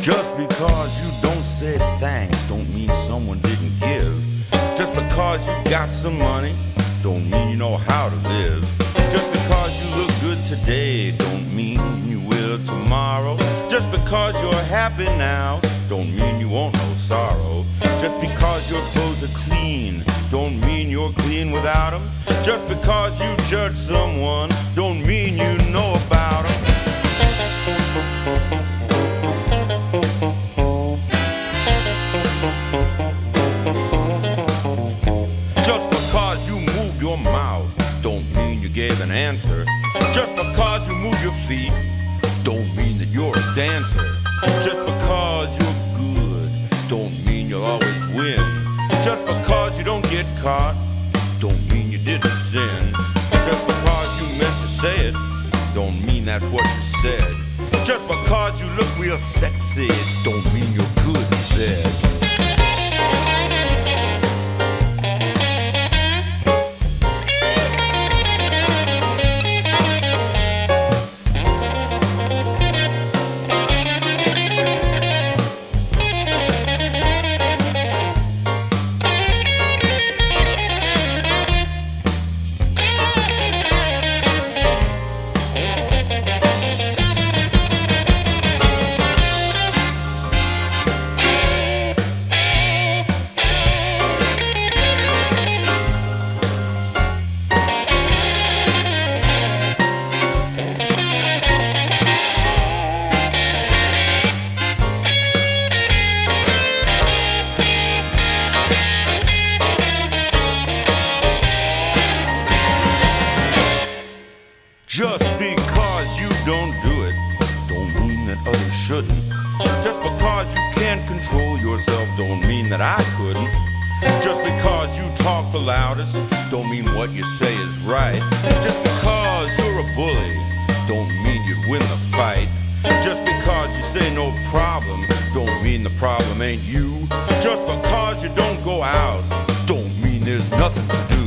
Just because you don't say thanks don't mean someone didn't give. Just because you got some money don't mean you know how to live. Just because you look good today don't mean you will tomorrow. Just because you're happy now don't mean you won't know sorrow. Just because your clothes are clean don't mean you're clean without them. Just because you judge someone don't mean you know about them. Just because you moved your mouth don't mean you gave an answer. Just because you move your feet don't mean that you're a dancer. Just because you're good don't mean you'll always win. Just because you don't get caught don't mean you didn't sin. Just because you meant to say it don't mean that's what you said. Just because you look real sexy don't mean you're good in bed. Just because you don't do it don't mean that others shouldn't. Just because you can't control yourself don't mean that I couldn't. Just because you talk the loudest don't mean what you say is right. Just because you're a bully don't mean you'd win the fight. Just because you say no problem don't mean the problem ain't you. Just because you don't go out don't mean there's nothing to do.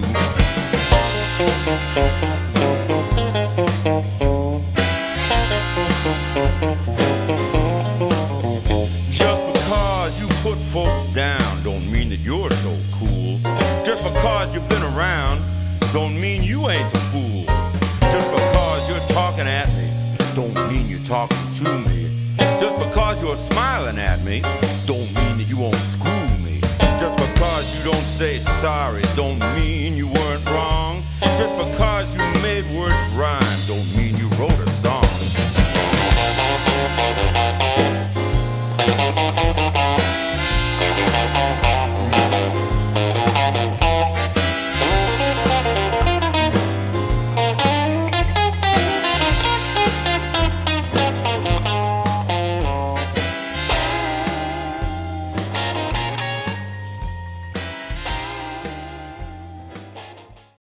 Just because you put folks down don't mean that you're so cool. Just because you've been around don't mean you ain't the fool. Just because you're talking at me don't mean you're talking to me. Just because you're smiling at me don't mean that you won't screw me. Just because you don't say sorry don't mean you weren't wrong. Just because you made words rhyme don't mean you wrote a song.